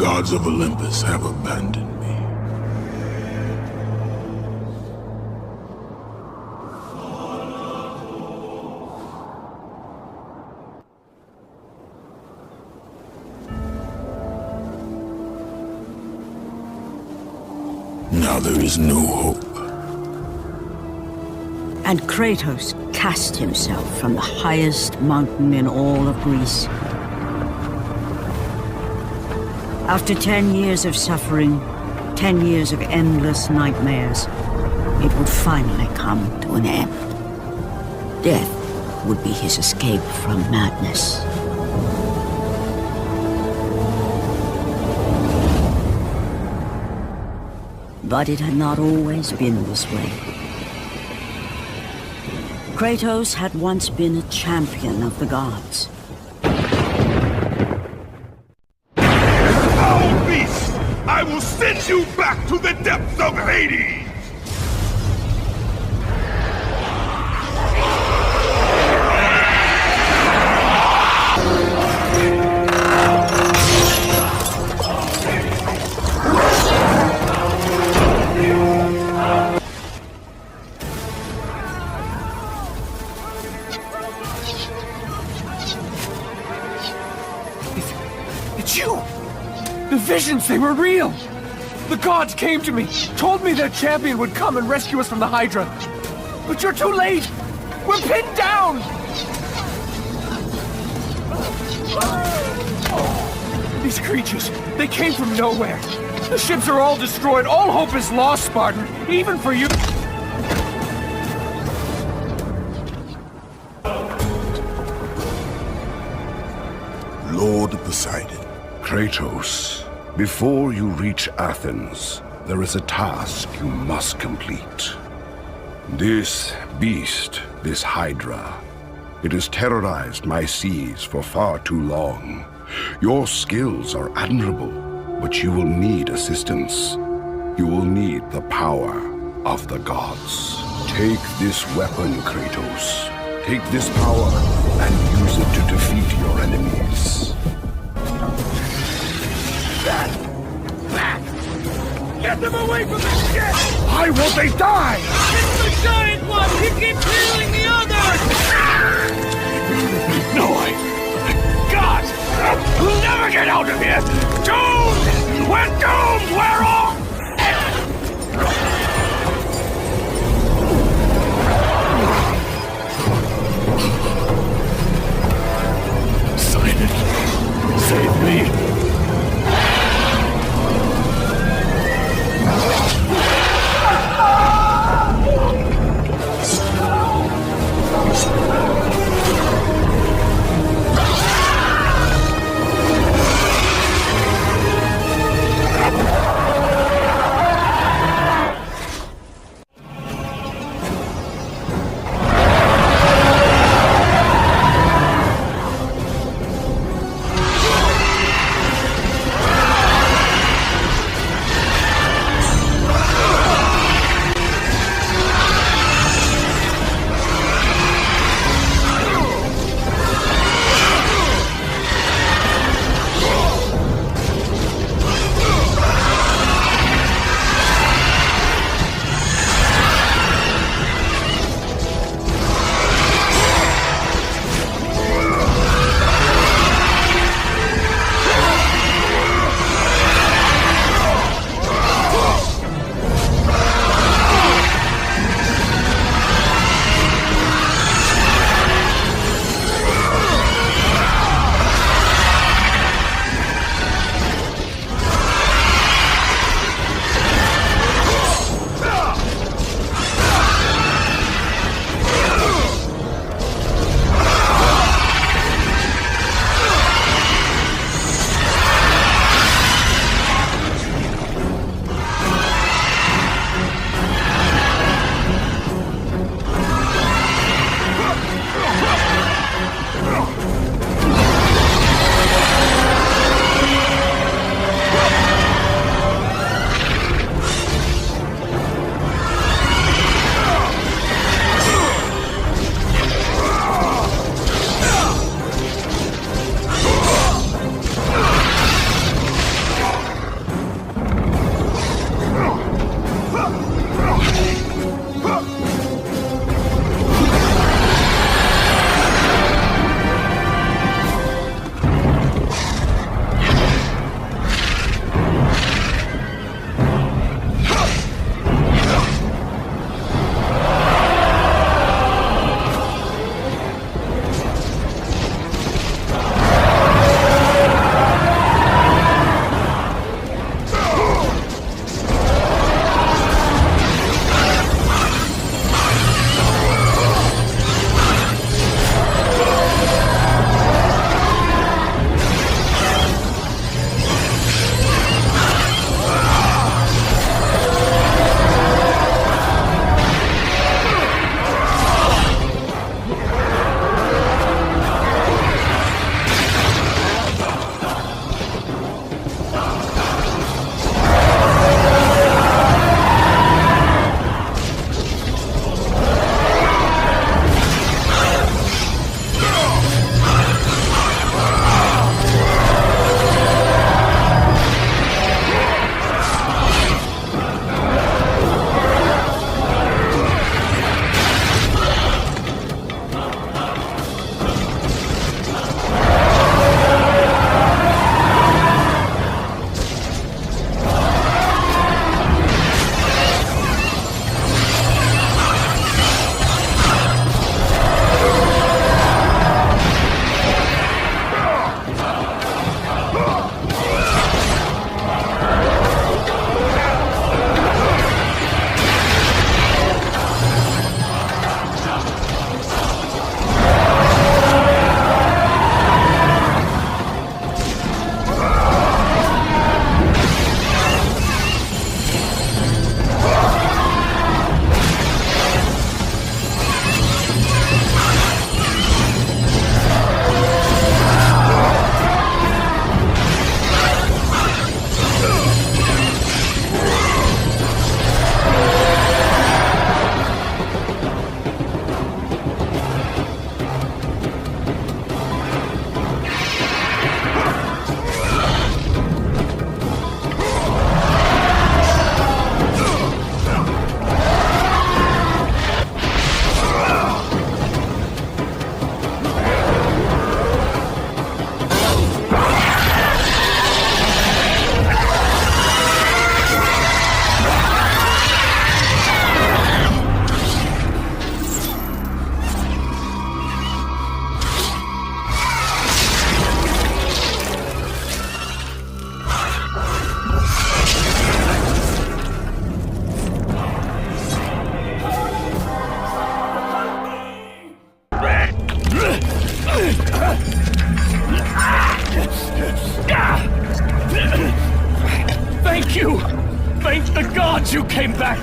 gods of Olympus have abandoned me. Now there is no hope. And Kratos cast himself from the highest mountain in all of Greece. After 10 years of suffering, 10 years of endless nightmares, it would finally come to an end. Death would be his escape from madness. But it had not always been this way. Kratos had once been a champion of the gods. Foul beast! I will send you back to the depths of Hades! It's you! The visions, they were real! The gods came to me, told me their champion would come and rescue us from the Hydra. But you're too late! We're pinned down! These creatures, they came from nowhere. The ships are all destroyed, all hope is lost, Spartan, even for you. Lord Poseidon. Kratos, before you reach Athens, there is a task you must complete. This beast, this Hydra, it has terrorized my seas for far too long. Your skills are admirable, but you will need assistance. You will need the power of the gods. Take this weapon, Kratos. Take this power and use it to defeat your enemies. Back! Get them away from the ship! Why won't they die? It's the giant one! He keeps healing the others! No, God! We'll never get out of here! Doomed! We're doomed! We're all... Silent! Save me!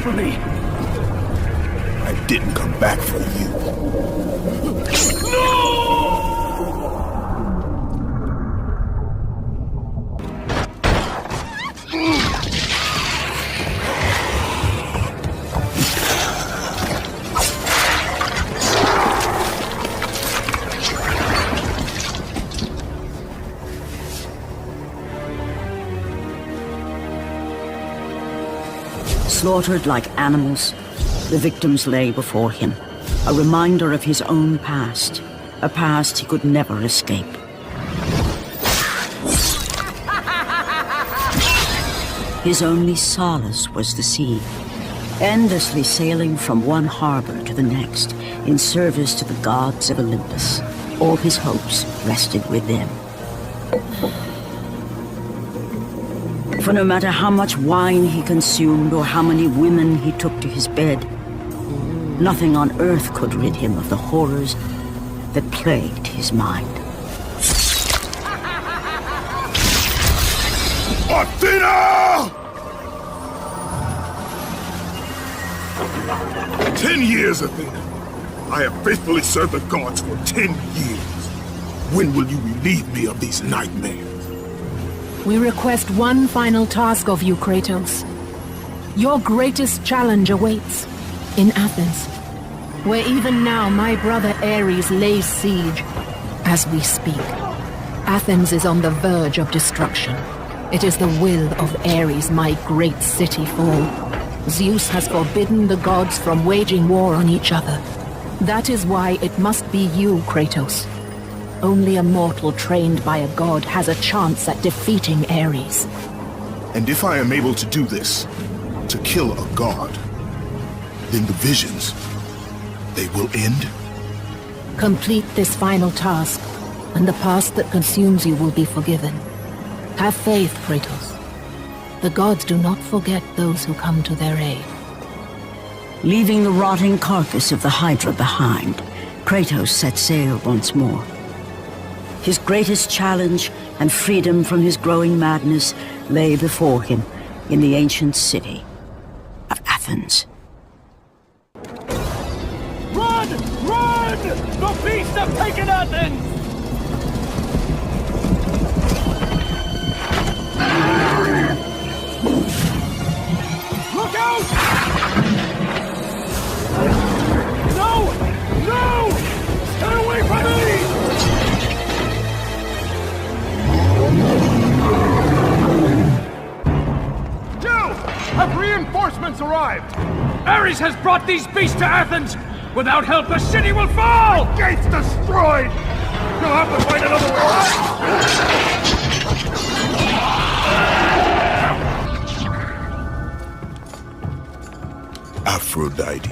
for me. I didn't come back for you. Slaughtered like animals, the victims lay before him, a reminder of his own past, a past he could never escape. His only solace was the sea, endlessly sailing from one harbor to the next in service to the gods of Olympus. All his hopes rested with them. For no matter how much wine he consumed or how many women he took to his bed, nothing on earth could rid him of the horrors that plagued his mind. Athena! 10 years, Athena. I have faithfully served the gods for 10 years. When will you relieve me of these nightmares? We request one final task of you, Kratos. Your greatest challenge awaits in Athens, where even now my brother Ares lays siege as we speak. Athens is on the verge of destruction. It is the will of Ares my great city fall. Zeus has forbidden the gods from waging war on each other. That is why it must be you, Kratos. Only a mortal trained by a god has a chance at defeating Ares. And if I am able to do this, to kill a god, then the visions, they will end? Complete this final task, and the past that consumes you will be forgiven. Have faith, Kratos. The gods do not forget those who come to their aid. Leaving the rotting carcass of the Hydra behind, Kratos set sail once more. His greatest challenge and freedom from his growing madness lay before him in the ancient city of Athens. Run! Run! The beasts have taken Athens! Look out! No! No! Stay away from me! Have reinforcements arrived? Ares has brought these beasts to Athens! Without help, the city will fall! The gates destroyed! You'll have to find another way. Aphrodite.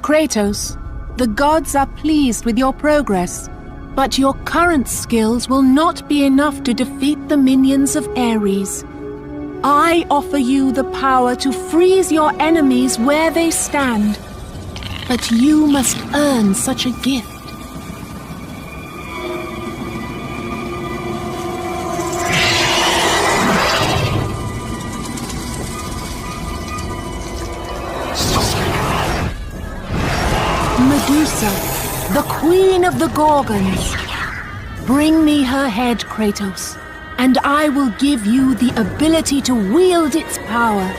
Kratos, the gods are pleased with your progress, but your current skills will not be enough to defeat the minions of Ares. I offer you the power to freeze your enemies where they stand, but you must earn such a gift. Medusa, the queen of the Gorgons. Bring me her head, Kratos, and I will give you the ability to wield its power.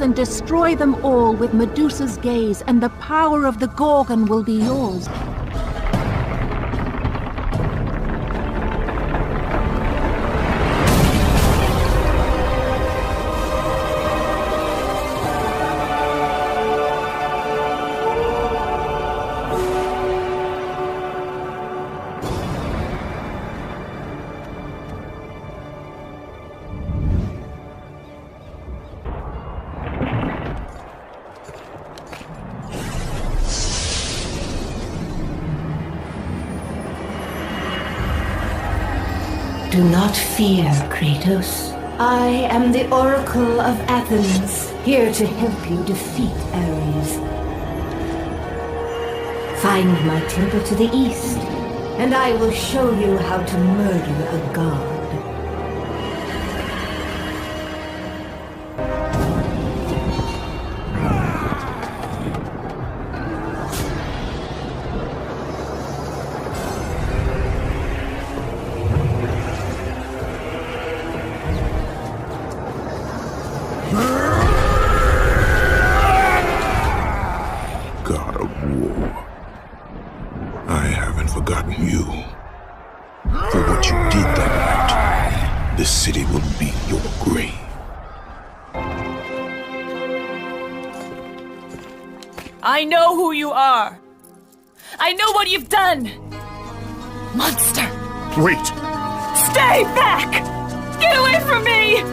and destroy them all with Medusa's gaze, and the power of the Gorgon will be yours. Do not fear, Kratos. I am the Oracle of Athens, here to help you defeat Ares. Find my temple to the east, and I will show you how to murder a god. God of war, I haven't forgotten you. For what you did that night, this city will be your grave. I know who you are. I know what you've done. Monster. Wait! Stay back! Get away from me!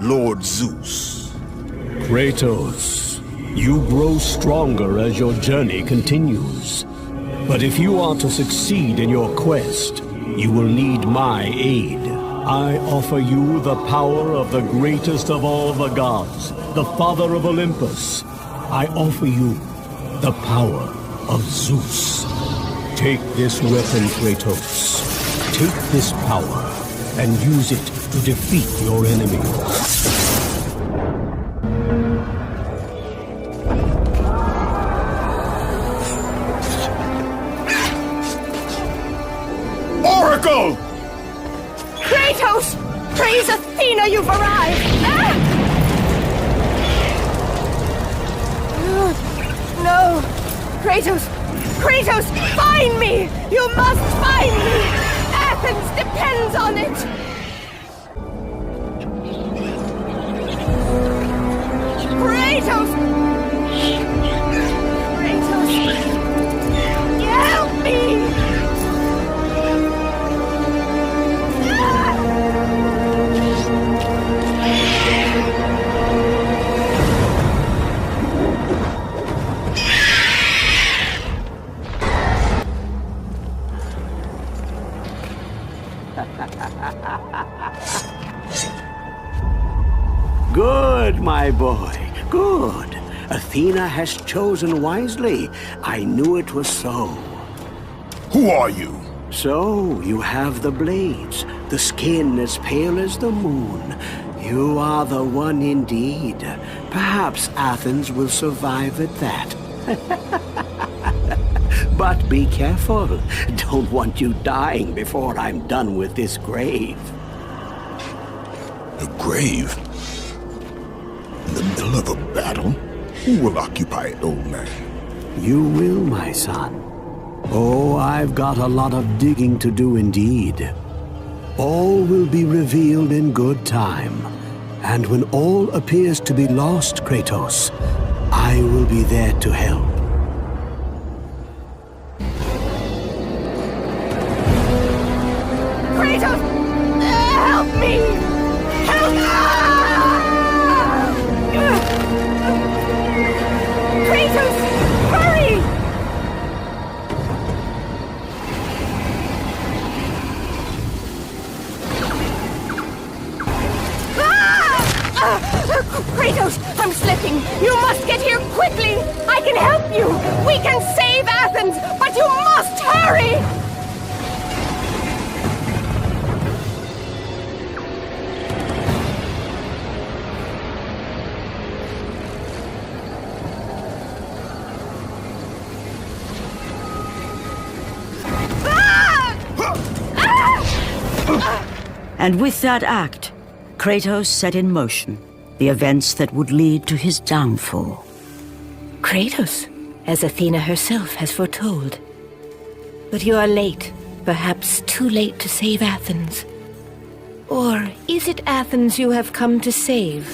Lord Zeus. Kratos, you grow stronger as your journey continues. But if you are to succeed in your quest, you will need my aid. I offer you the power of the greatest of all the gods, the father of Olympus. I offer you the power of Zeus. Take this weapon, Kratos. Take this power and use it to defeat your enemies. Oracle! Kratos! Praise Athena, you've arrived! No! Kratos! Kratos, find me! You must find me! Athens depends on it! Kratos! Kratos! Help me! Good, my boy, good. Athena has chosen wisely. I knew it was so. Who are you? So, you have the blades, the skin as pale as the moon. You are the one indeed. Perhaps Athens will survive at that. But be careful. Don't want you dying before I'm done with this grave. A grave? In the middle of a battle? Who will occupy it, old man? You will, my son. Oh, I've got a lot of digging to do indeed. All will be revealed in good time. And when all appears to be lost, Kratos, I will be there to help. Kratos! Help me! Help me! Kratos! Hurry! Kratos, I'm slipping! You must get here quickly! I can help you! We can save Athens, but you must hurry! And with that act, Kratos set in motion the events that would lead to his downfall. Kratos, as Athena herself has foretold. But you are late, perhaps too late to save Athens. Or is it Athens you have come to save?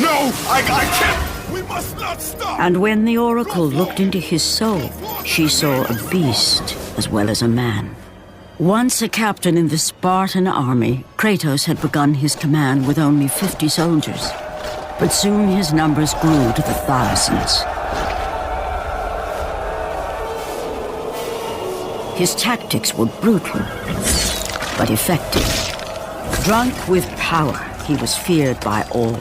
No! I can't! We must not stop! And when the Oracle looked into his soul, she saw a beast as well as a man. Once a captain in the Spartan army, Kratos had begun his command with only 50 soldiers. But soon his numbers grew to the thousands. His tactics were brutal, but effective. Drunk with power, he was feared by all,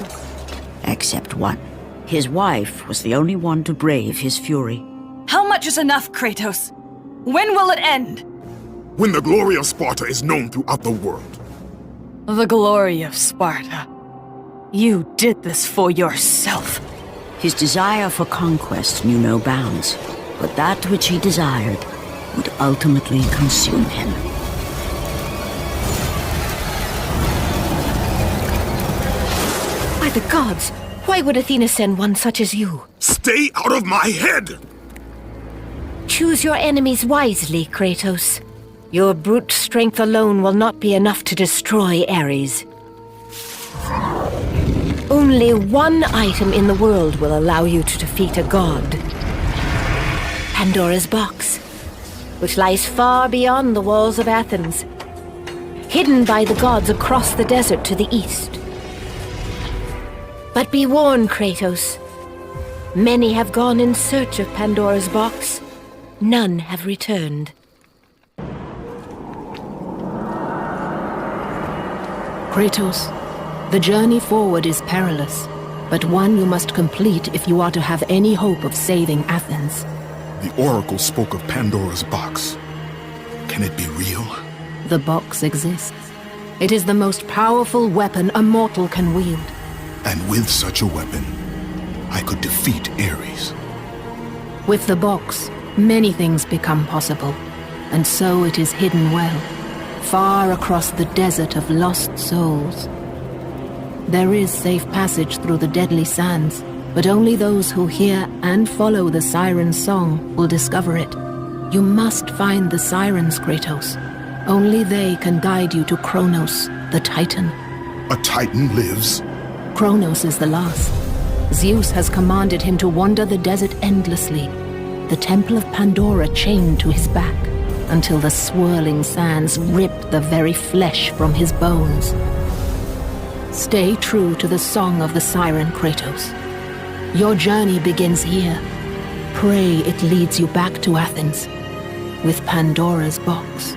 except one. His wife was the only one to brave his fury. How much is enough, Kratos? When will it end? When the glory of Sparta is known throughout the world. The glory of Sparta. You did this for yourself. His desire for conquest knew no bounds, but that which he desired would ultimately consume him. By the gods, why would Athena send one such as you? Stay out of my head! Choose your enemies wisely, Kratos. Your brute strength alone will not be enough to destroy Ares. Only one item in the world will allow you to defeat a god. Pandora's box, which lies far beyond the walls of Athens, hidden by the gods across the desert to the east. But be warned, Kratos. Many have gone in search of Pandora's box. None have returned. Kratos, the journey forward is perilous, but one you must complete if you are to have any hope of saving Athens. The Oracle spoke of Pandora's box. Can it be real? The box exists. It is the most powerful weapon a mortal can wield. And with such a weapon, I could defeat Ares. With the box, many things become possible, and so it is hidden well, far across the desert of lost souls. There is safe passage through the deadly sands, but only those who hear and follow the siren's song will discover it. You must find the sirens, Kratos. Only they can guide you to Kronos, the Titan. A Titan lives? Kronos is the last. Zeus has commanded him to wander the desert endlessly, the temple of Pandora chained to his back, until the swirling sands rip the very flesh from his bones. Stay true to the song of the siren, Kratos. Your journey begins here. Pray it leads you back to Athens, with Pandora's box.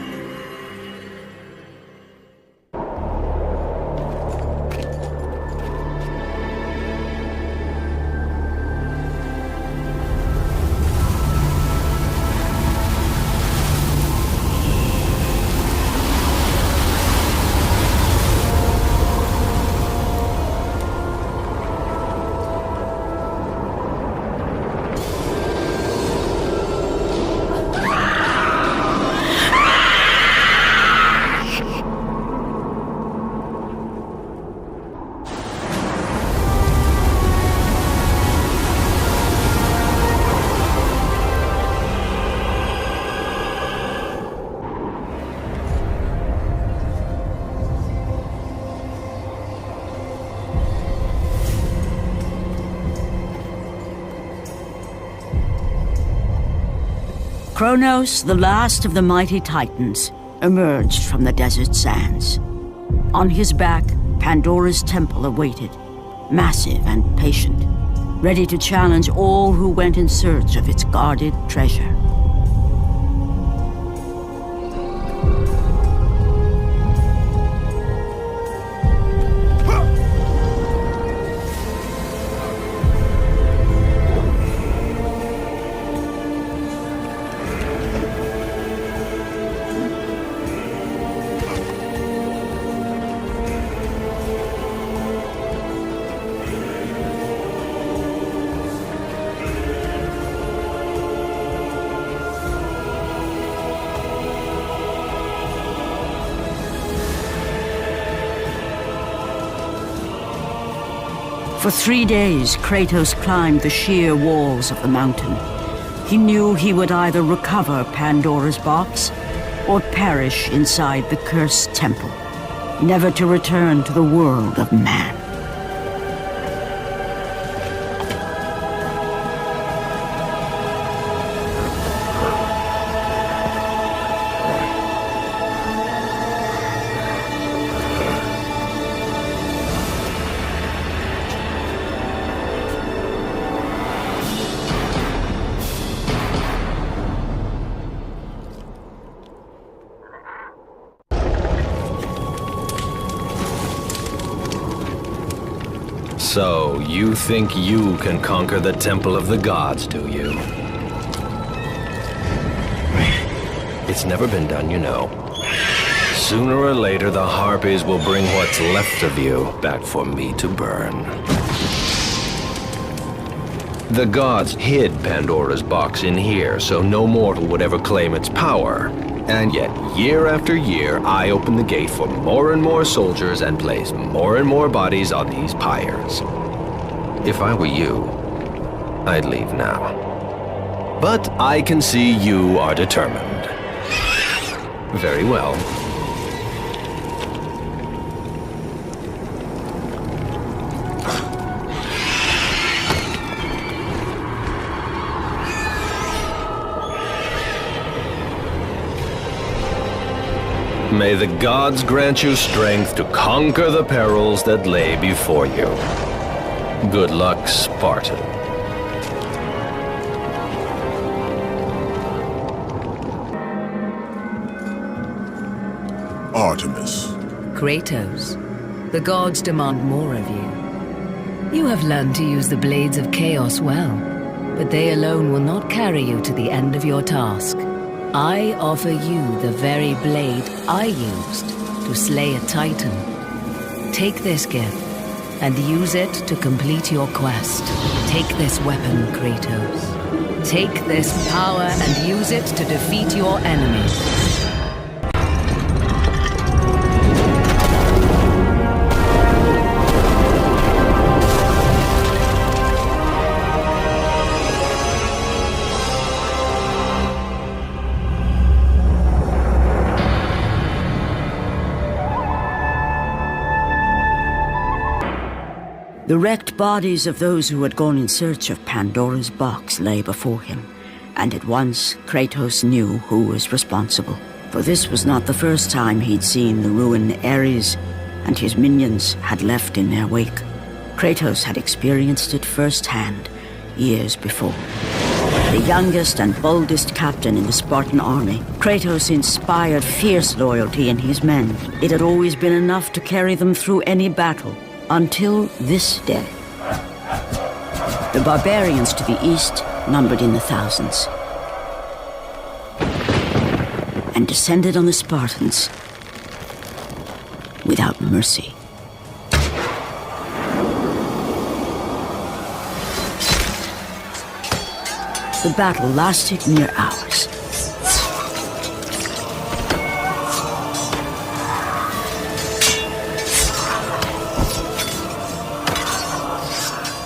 Kronos, the last of the mighty Titans, emerged from the desert sands. On his back, Pandora's temple awaited, massive and patient, ready to challenge all who went in search of its guarded treasure. For 3 days, Kratos climbed the sheer walls of the mountain. He knew he would either recover Pandora's box or perish inside the cursed temple, never to return to the world of man. So, you think you can conquer the Temple of the Gods, do you? It's never been done, you know. Sooner or later, the Harpies will bring what's left of you back for me to burn. The gods hid Pandora's box in here, so no mortal would ever claim its power. And yet, year after year, I open the gate for more and more soldiers and place more and more bodies on these pyres. If I were you, I'd leave now. But I can see you are determined. Very well. May the gods grant you strength to conquer the perils that lay before you. Good luck, Spartan. Artemis. Kratos, the gods demand more of you. You have learned to use the blades of chaos well, but they alone will not carry you to the end of your task. I offer you the very blade I used to slay a Titan. Take this gift and use it to complete your quest. Take this weapon, Kratos. Take this power and use it to defeat your enemies. The wrecked bodies of those who had gone in search of Pandora's box lay before him, and at once Kratos knew who was responsible. For this was not the first time he'd seen the ruin Ares and his minions had left in their wake. Kratos had experienced it firsthand years before. The youngest and boldest captain in the Spartan army, Kratos inspired fierce loyalty in his men. It had always been enough to carry them through any battle. Until this day. The barbarians to the east numbered in the thousands, and descended on the Spartans without mercy. The battle lasted near hours.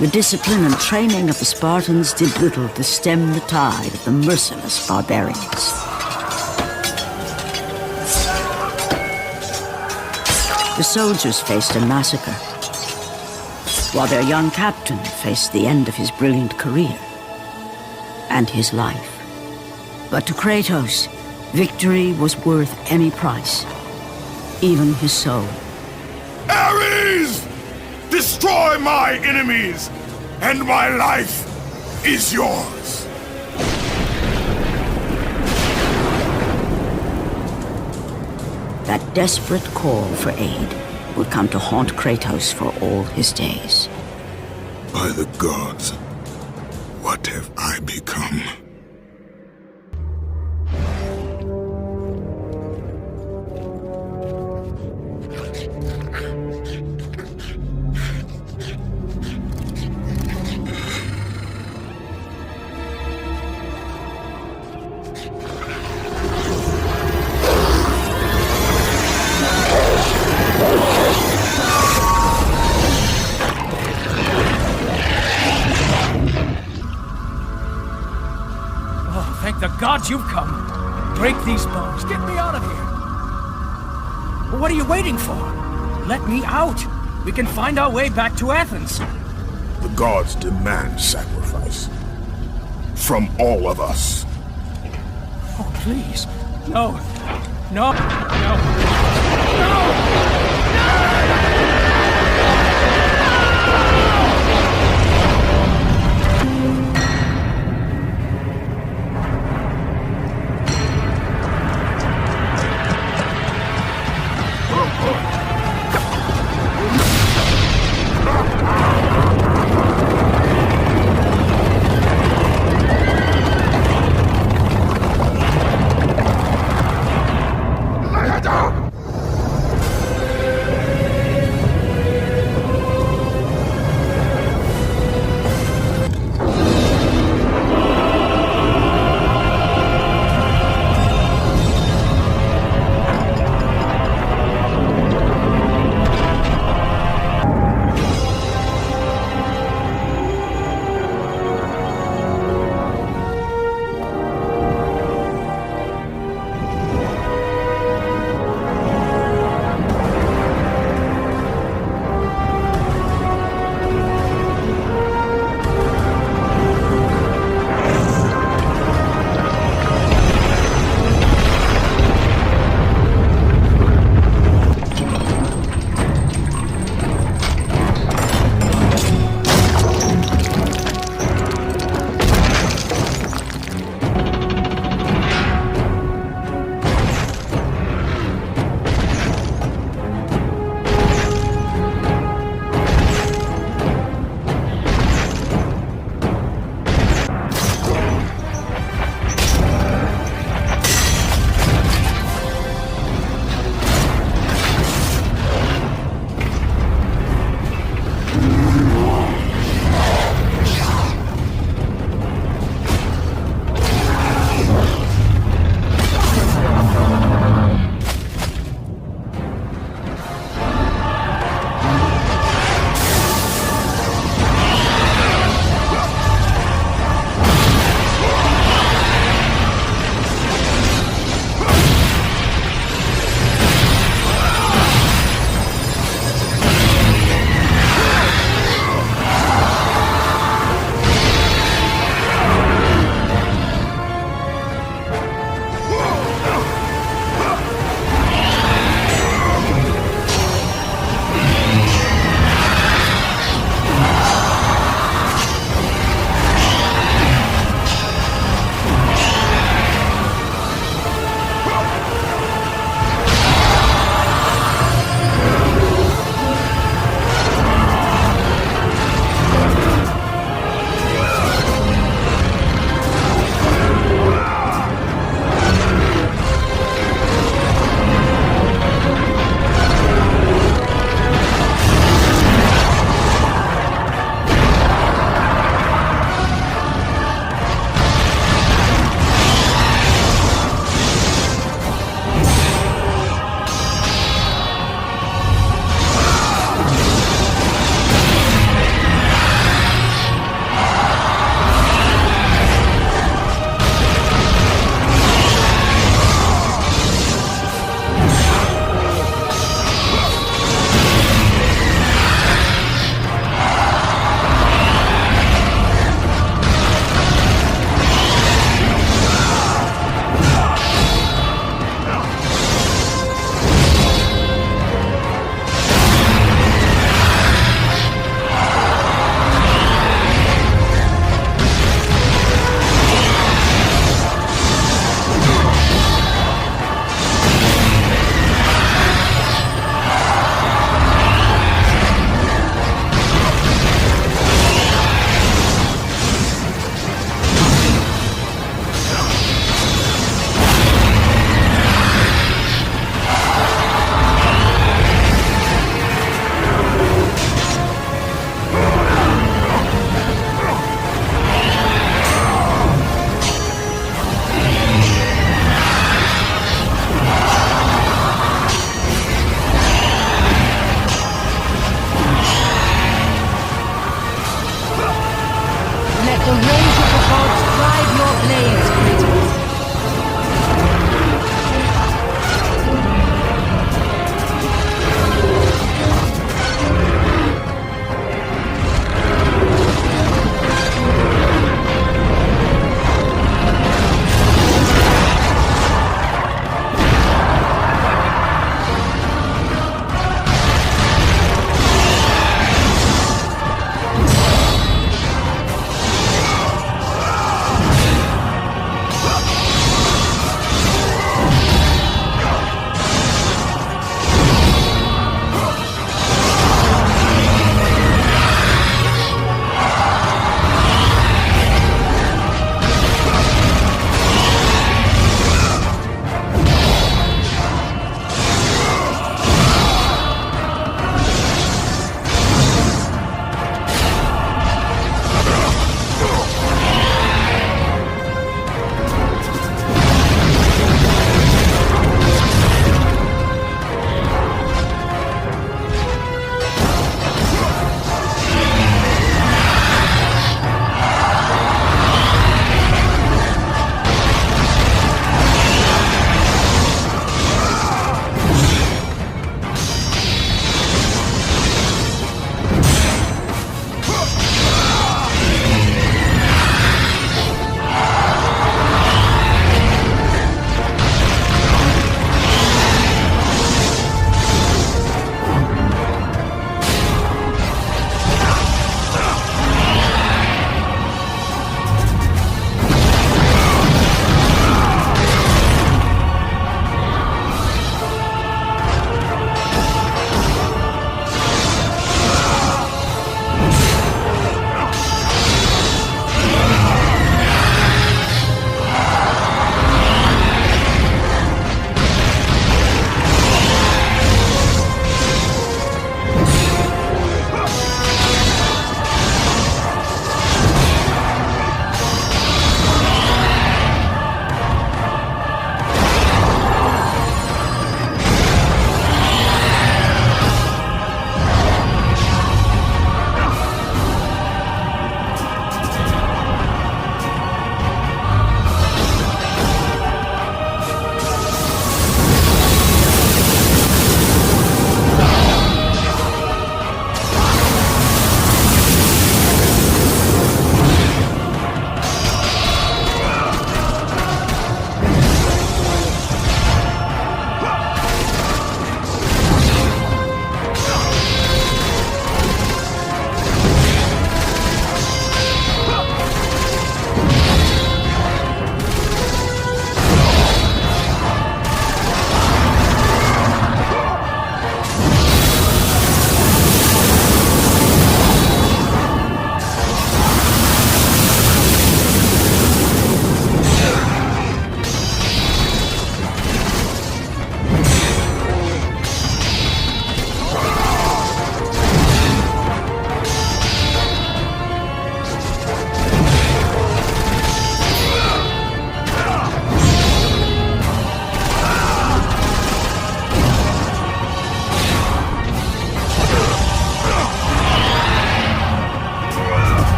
The discipline and training of the Spartans did little to stem the tide of the merciless barbarians. The soldiers faced a massacre, while their young captain faced the end of his brilliant career and his life. But to Kratos, victory was worth any price, even his soul. Ares! Destroy my enemies, and my life is yours. That desperate call for aid would come to haunt Kratos for all his days. By the gods, what have I become? since you've come. Break these bones. Get me out of here. What are you waiting for? Let me out. We can find our way back to Athens. The gods demand sacrifice. From all of us. Oh, please. No. No. No. No!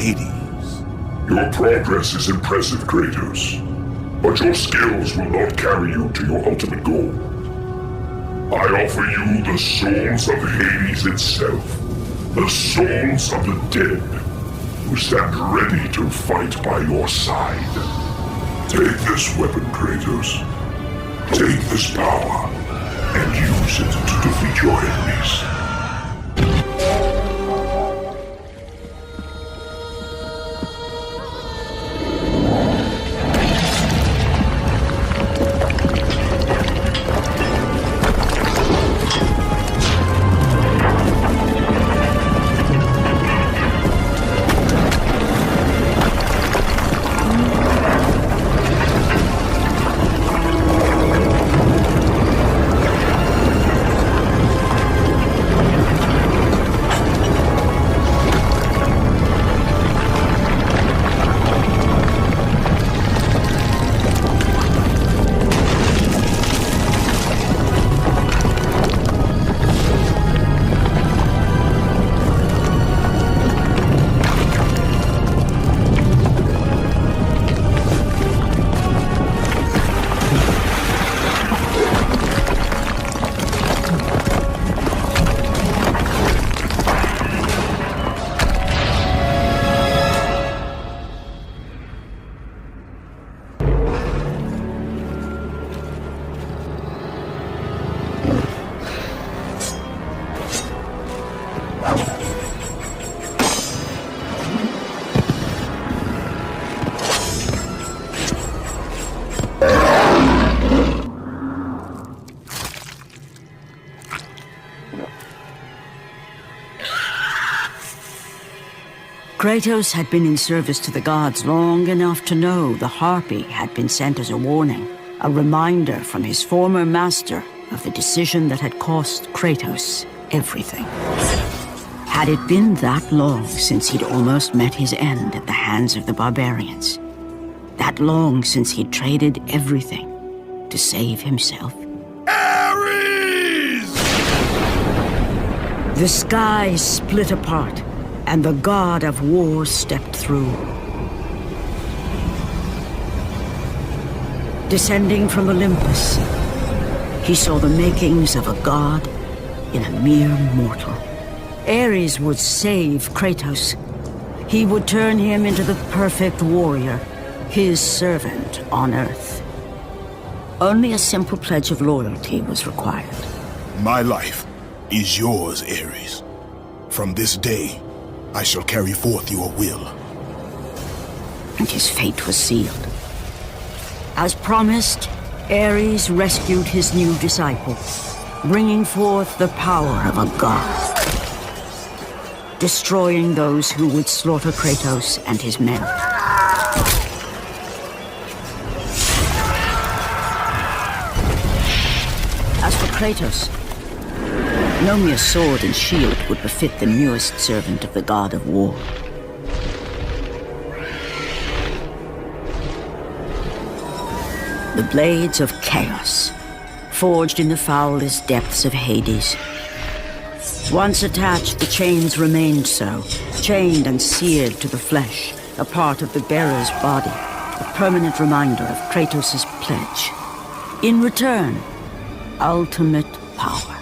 Hades. Your progress is impressive, Kratos. But your skills will not carry you to your ultimate goal. I offer you the souls of Hades itself. The souls of the dead, who stand ready to fight by your side. Take this weapon, Kratos. Take this power, and use it to defeat your enemies. Kratos had been in service to the gods long enough to know the Harpy had been sent as a warning, a reminder from his former master of the decision that had cost Kratos everything. Had it been that long since he'd almost met his end at the hands of the barbarians? That long since he'd traded everything to save himself? Ares! The sky split apart, and the god of war stepped through. Descending from Olympus, he saw the makings of a god in a mere mortal. Ares would save Kratos. He would turn him into the perfect warrior, his servant on Earth. Only a simple pledge of loyalty was required. My life is yours, Ares. From this day, I shall carry forth your will. And his fate was sealed. As promised, Ares rescued his new disciple, bringing forth the power of a god, destroying those who would slaughter Kratos and his men. As for Kratos, no mere sword and shield would befit the newest servant of the god of war. The blades of chaos, forged in the foulest depths of Hades. Once attached, the chains remained so, chained and seared to the flesh, a part of the bearer's body, a permanent reminder of Kratos' pledge. In return, ultimate power.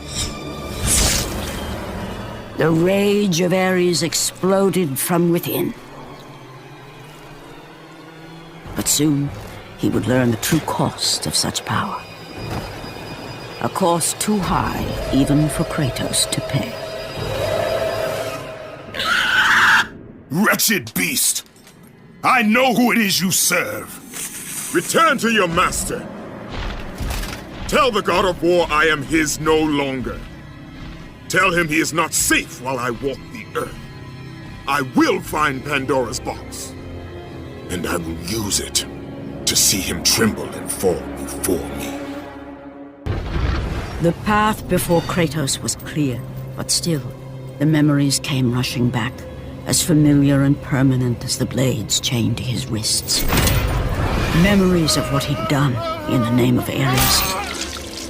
The rage of Ares exploded from within. But soon, he would learn the true cost of such power. A cost too high even for Kratos to pay. Wretched beast! I know who it is you serve! Return to your master! Tell the god of war I am his no longer. Tell him he is not safe while I walk the earth. I will find Pandora's box. And I will use it to see him tremble and fall before me. The path before Kratos was clear, but still, the memories came rushing back, as familiar and permanent as the blades chained to his wrists. Memories of what he'd done in the name of Ares.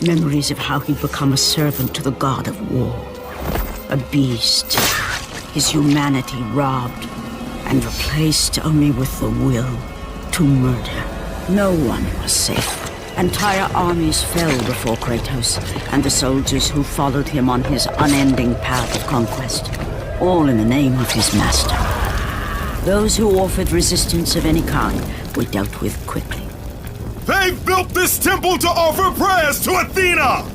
Memories of how he'd become a servant to the god of war. A beast, his humanity robbed, and replaced only with the will to murder. No one was safe. Entire armies fell before Kratos and the soldiers who followed him on his unending path of conquest, all in the name of his master. Those who offered resistance of any kind were dealt with quickly. They've built this temple to offer prayers to Athena!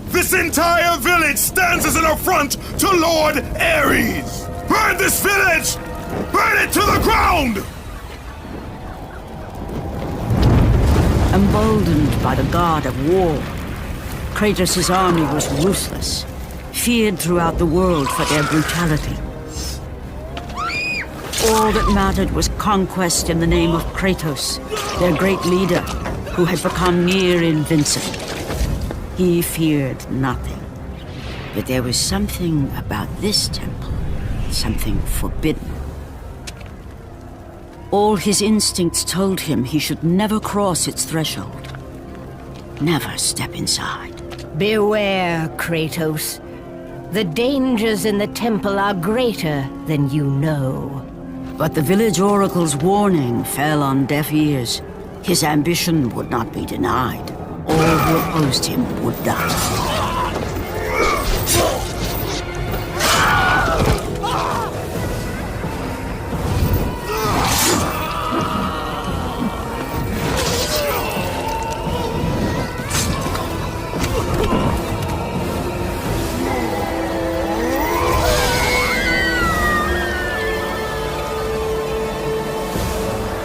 This entire village stands as an affront to Lord Ares! Burn this village! Burn it to the ground! Emboldened by the god of war, Kratos' army was ruthless, feared throughout the world for their brutality. All that mattered was conquest in the name of Kratos, their great leader, who had become near invincible. He feared nothing. But there was something about this temple, something forbidden. All his instincts told him he should never cross its threshold. Never step inside. Beware, Kratos. The dangers in the temple are greater than you know. But the village oracle's warning fell on deaf ears. His ambition would not be denied. All who opposed him would die.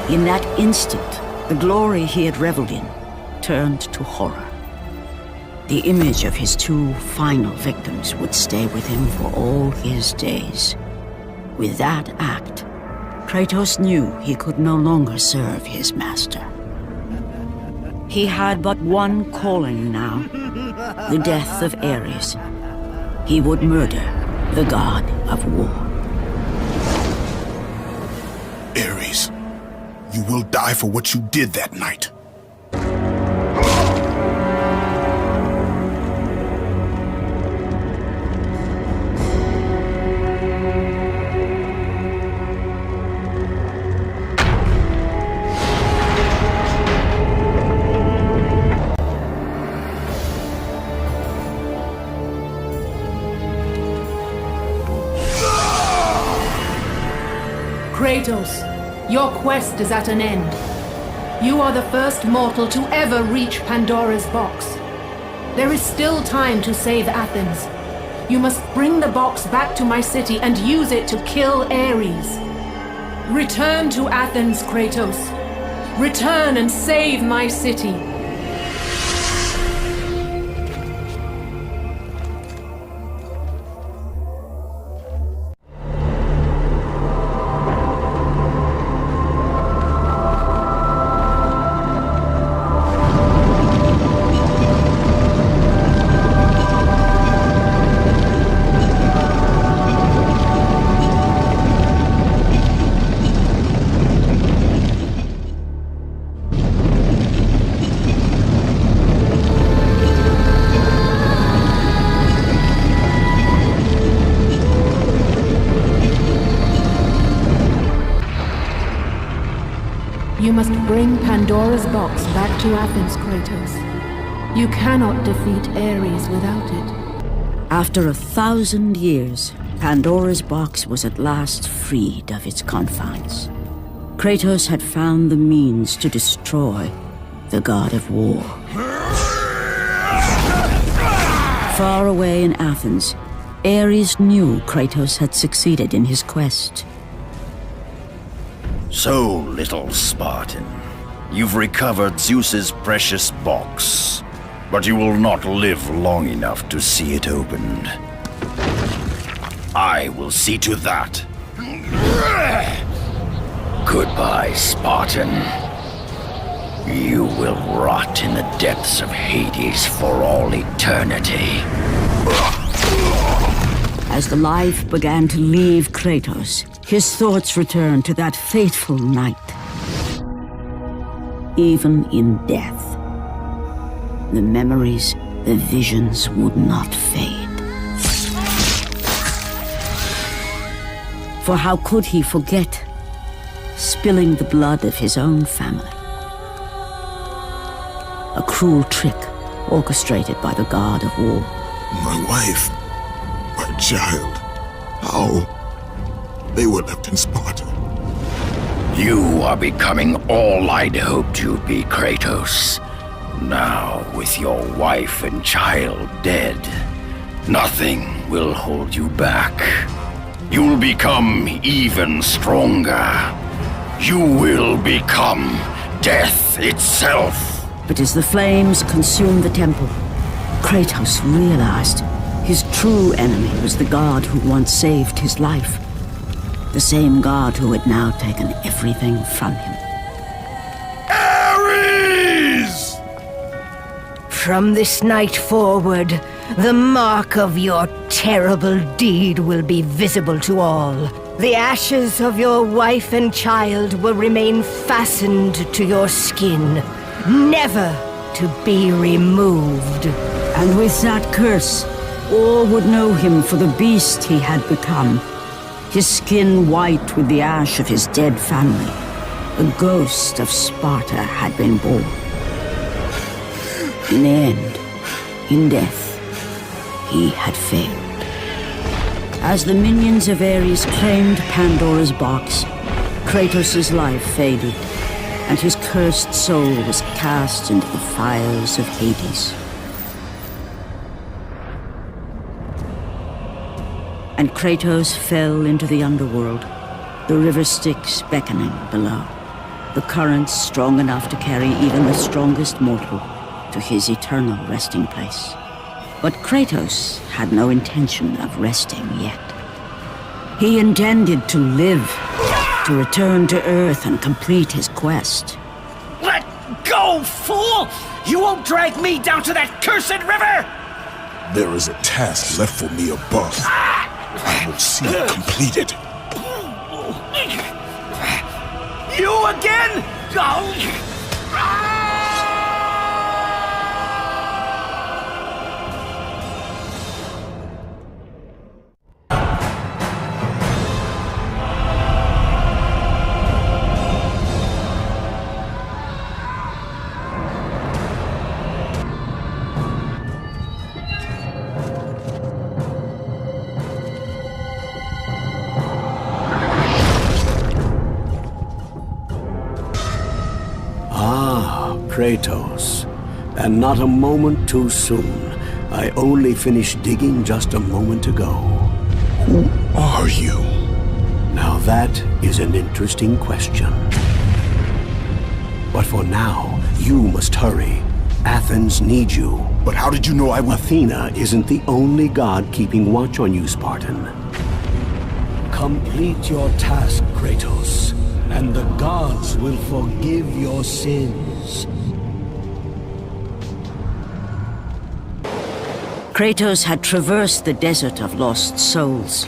In that instant, the glory he had reveled in turned to horror. The image of his two final victims would stay with him for all his days. With that act, Kratos knew he could no longer serve his master. He had but one calling now, the death of Ares. He would murder the god of war. Ares, you will die for what you did that night. Kratos, your quest is at an end. You are the first mortal to ever reach Pandora's box. There is still time to save Athens. You must bring the box back to my city and use it to kill Ares. Return to Athens, Kratos. Return and save my city. You must bring Pandora's box back to Athens, Kratos. You cannot defeat Ares without it. After 1,000 years, Pandora's box was at last freed of its confines. Kratos had found the means to destroy the god of war. Far away in Athens, Ares knew Kratos had succeeded in his quest. So, little Spartan, you've recovered Zeus's precious box, but you will not live long enough to see it opened. I will see to that. Goodbye, Spartan. You will rot in the depths of Hades for all eternity. As the life began to leave Kratos, his thoughts returned to that fateful night. Even in death, the memories, the visions would not fade. For how could he forget spilling the blood of his own family. A cruel trick orchestrated by the god of war. My wife, my child, how? They were left in Sparta. You are becoming all I'd hoped you'd be, Kratos. Now, with your wife and child dead, nothing will hold you back. You'll become even stronger. You will become death itself. But as the flames consumed the temple, Kratos realized his true enemy was the god who once saved his life. The same god who had now taken everything from him. Ares! From this night forward, the mark of your terrible deed will be visible to all. The ashes of your wife and child will remain fastened to your skin, never to be removed. And with that curse, all would know him for the beast he had become. His skin white with the ash of his dead family. The ghost of Sparta had been born. In the end, in death, he had failed. As the minions of Ares claimed Pandora's box, Kratos' life faded, and his cursed soul was cast into the fires of Hades. And Kratos fell into the underworld, the river Styx beckoning below, the currents strong enough to carry even the strongest mortal to his eternal resting place. But Kratos had no intention of resting yet. He intended to live, to return to Earth and complete his quest. Let go, fool! You won't drag me down to that cursed river! There is a task left for me above. I will see it completed. You again? Kratos, and not a moment too soon. I only finished digging just a moment ago. Who are you? Now that is an interesting question. But for now, you must hurry. Athens needs you. But how did you know I would... Athena isn't the only god keeping watch on you, Spartan. Complete your task, Kratos, and the gods will forgive your sins. Kratos had traversed the desert of lost souls,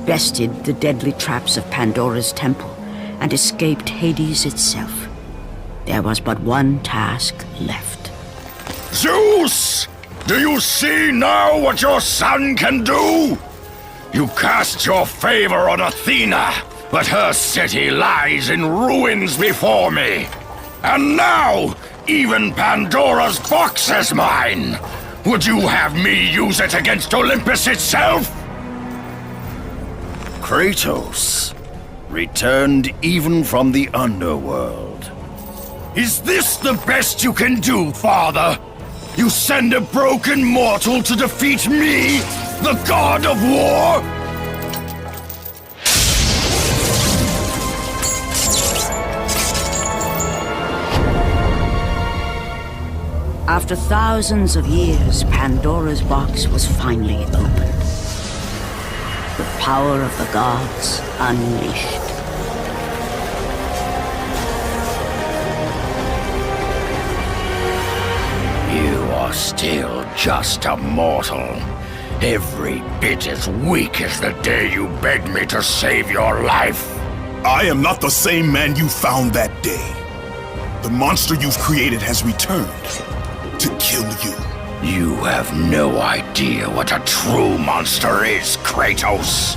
bested the deadly traps of Pandora's temple, and escaped Hades itself. There was but one task left. Zeus! Do you see now what your son can do? You cast your favor on Athena, but her city lies in ruins before me. And now, even Pandora's box is mine! Would you have me use it against Olympus itself? Kratos, returned even from the underworld. Is this the best you can do, father? You send a broken mortal to defeat me, the god of war? After thousands of years, Pandora's box was finally opened. The power of the gods unleashed. You are still just a mortal. Every bit as weak as the day you begged me to save your life. I am not the same man you found that day. The monster you've created has returned to kill you. You have no idea what a true monster is, Kratos.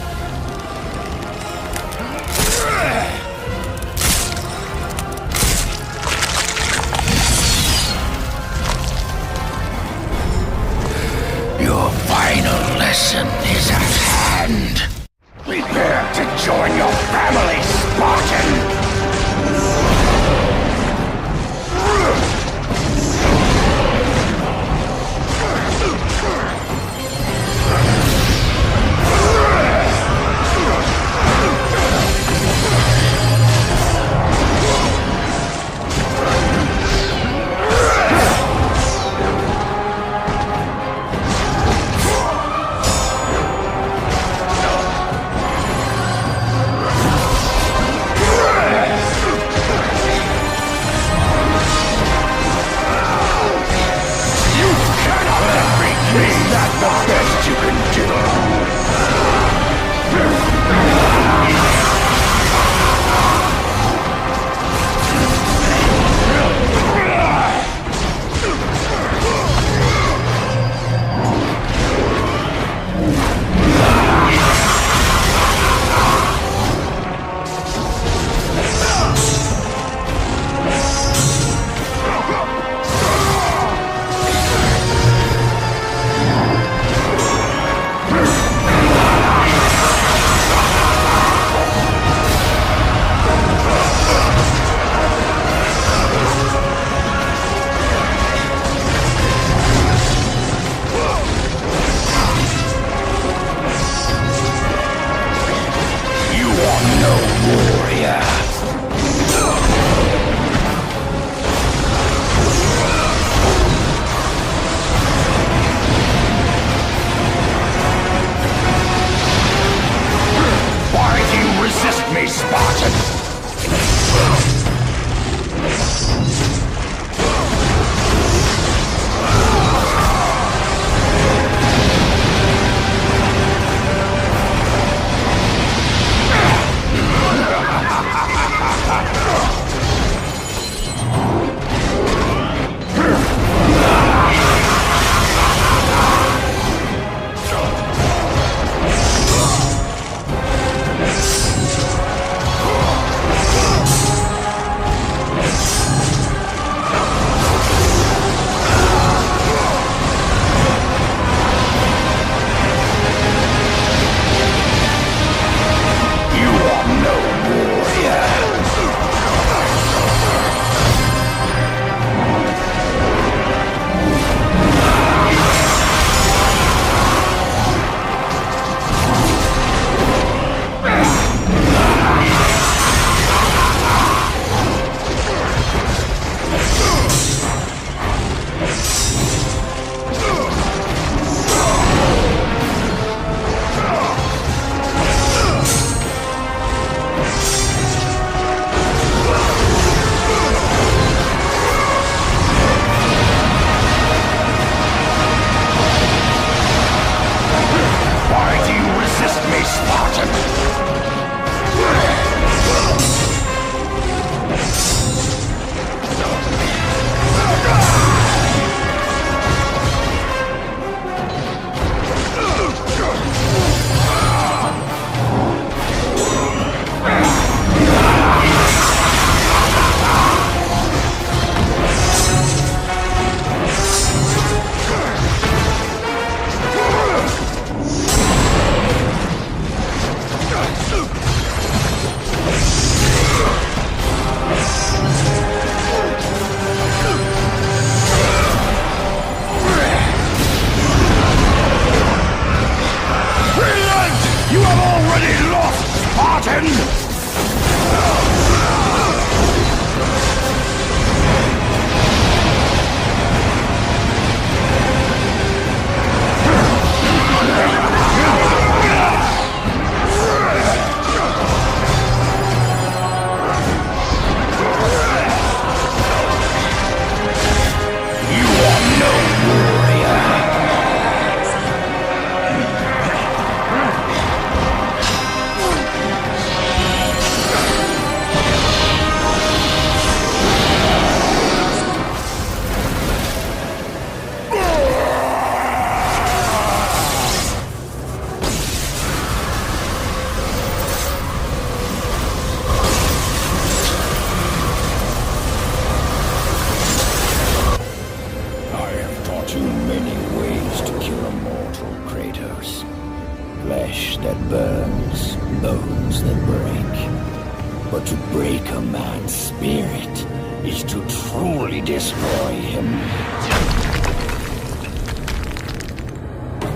break a man's spirit is to truly destroy him.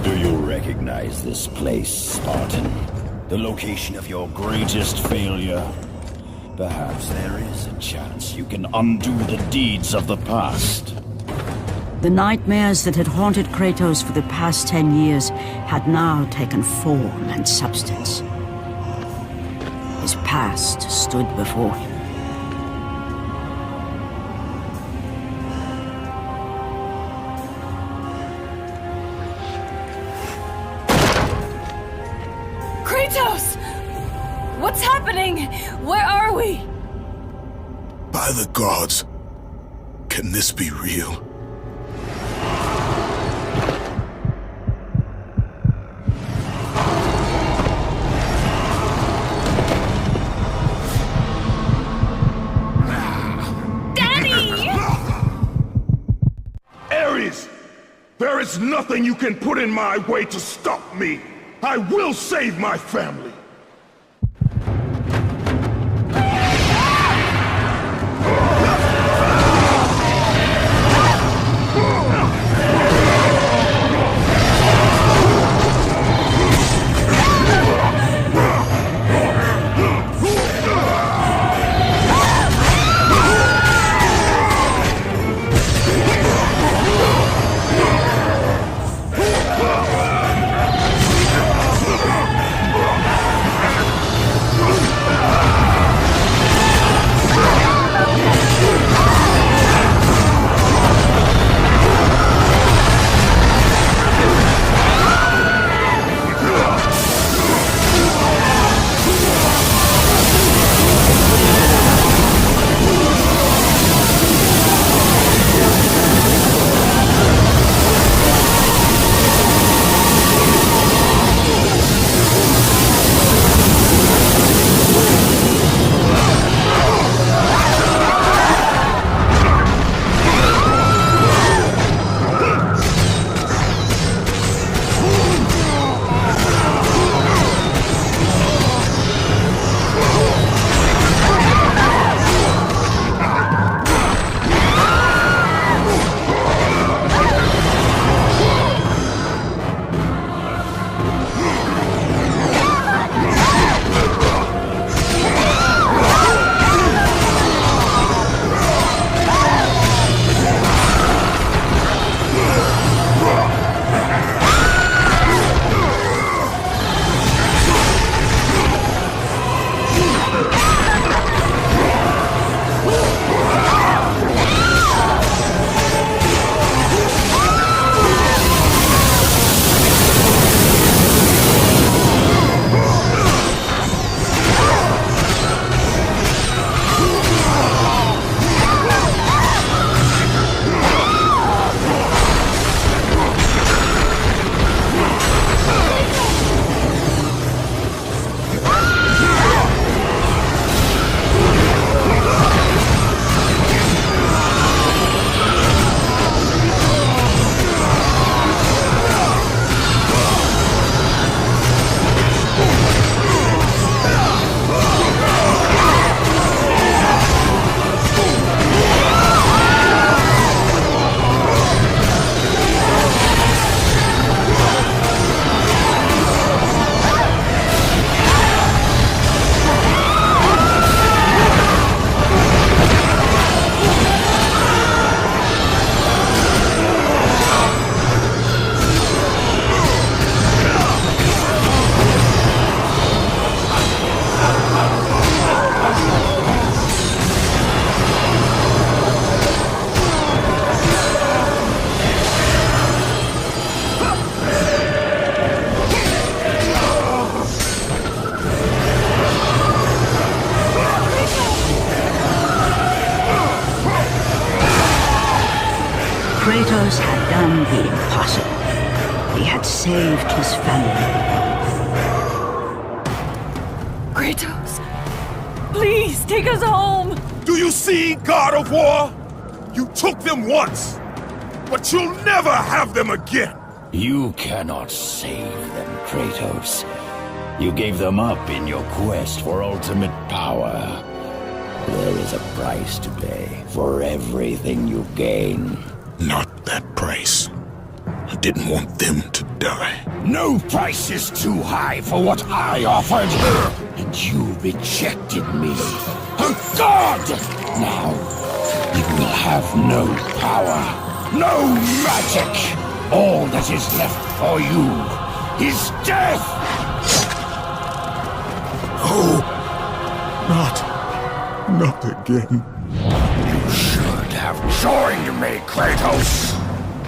Do you recognize this place, Spartan? The location of your greatest failure? Perhaps there is a chance you can undo the deeds of the past. The nightmares that had haunted Kratos for the past 10 years had now taken form and substance. His past stood before him. Kratos! What's happening? Where are we? By the gods, can this be real? There is nothing you can put in my way to stop me! I will save my family! Kratos had done the impossible. He had saved his family. Kratos, please take us home! Do you see, God of War? You took them once, but you'll never have them again! You cannot save them, Kratos. You gave them up in your quest for ultimate power. There's a price to pay for everything you gain. Not that price. I didn't want them to die. No price is too high for what I offered, and you rejected me. A god! Now, you will have no power, no magic. All that is left for you is death! Oh, not again. You should have joined me, Kratos.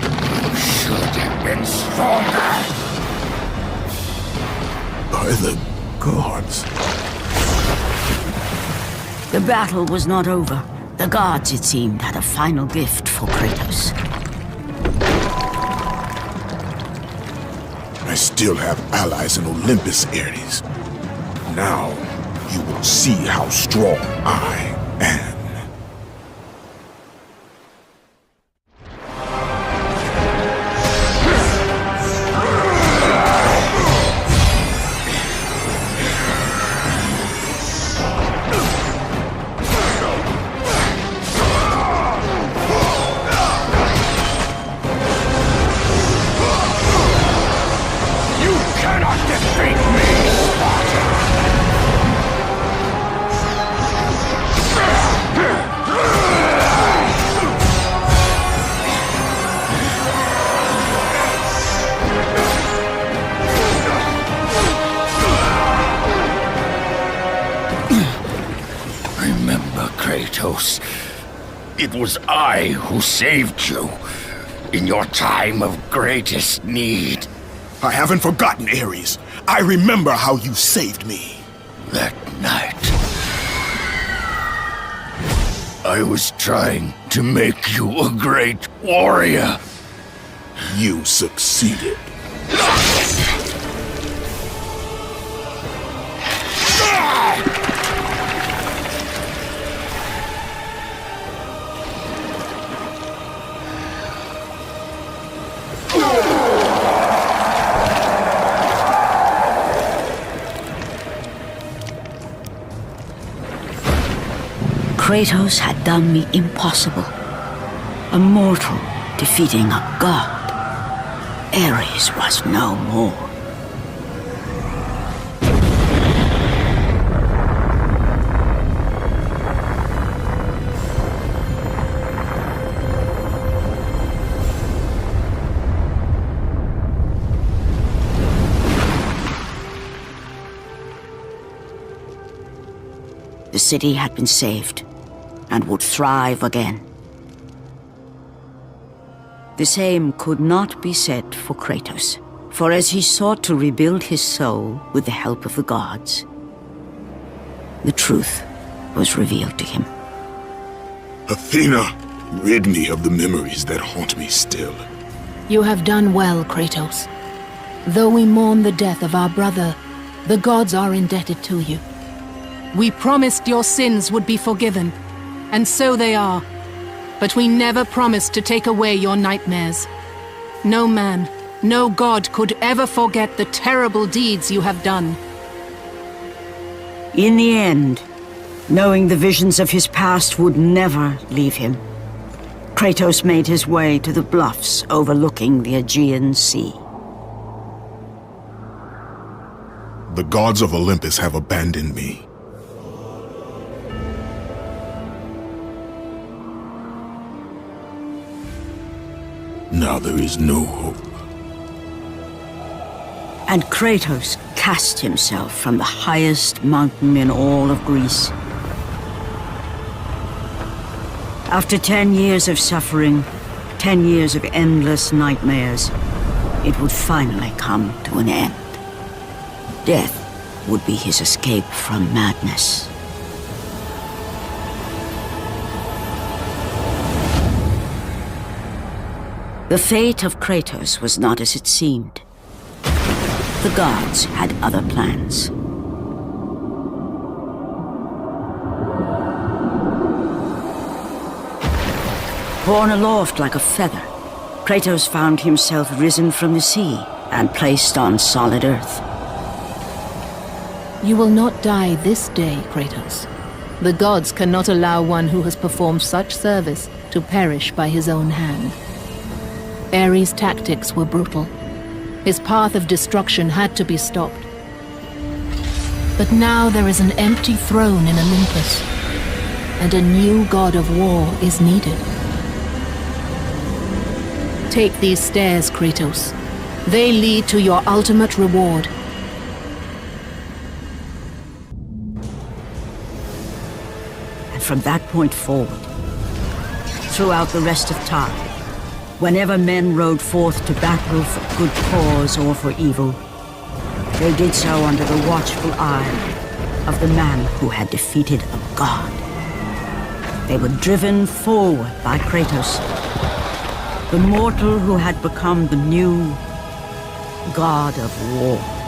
You should have been stronger. By the gods. The battle was not over. The gods, it seemed, had a final gift for Kratos. I still have allies in Olympus, Ares. Now, you will see how strong I am. Kratos, it was I who saved you in your time of greatest need. I haven't forgotten, Ares. I remember how you saved me. That night, I was trying to make you a great warrior. You succeeded. Kratos had done me impossible. A mortal defeating a god. Ares was no more. The city had been saved and would thrive again. The same could not be said for Kratos, for as he sought to rebuild his soul with the help of the gods, the truth was revealed to him. Athena, rid me of the memories that haunt me still. You have done well, Kratos. Though we mourn the death of our brother, the gods are indebted to you. We promised your sins would be forgiven, and so they are. But we never promised to take away your nightmares. No man, no god could ever forget the terrible deeds you have done. In the end, knowing the visions of his past would never leave him, Kratos made his way to the bluffs overlooking the Aegean Sea. The gods of Olympus have abandoned me. Now there is no hope. And Kratos cast himself from the highest mountain in all of Greece. After 10 years of suffering, 10 years of endless nightmares, it would finally come to an end. Death would be his escape from madness. The fate of Kratos was not as it seemed. The gods had other plans. Borne aloft like a feather, Kratos found himself risen from the sea and placed on solid earth. You will not die this day, Kratos. The gods cannot allow one who has performed such service to perish by his own hand. Ares' tactics were brutal. His path of destruction had to be stopped. But now there is an empty throne in Olympus, and a new god of war is needed. Take these stairs, Kratos. They lead to your ultimate reward. And from that point forward, throughout the rest of time, whenever men rode forth to battle for good cause or for evil, they did so under the watchful eye of the man who had defeated a god. They were driven forward by Kratos, the mortal who had become the new god of war.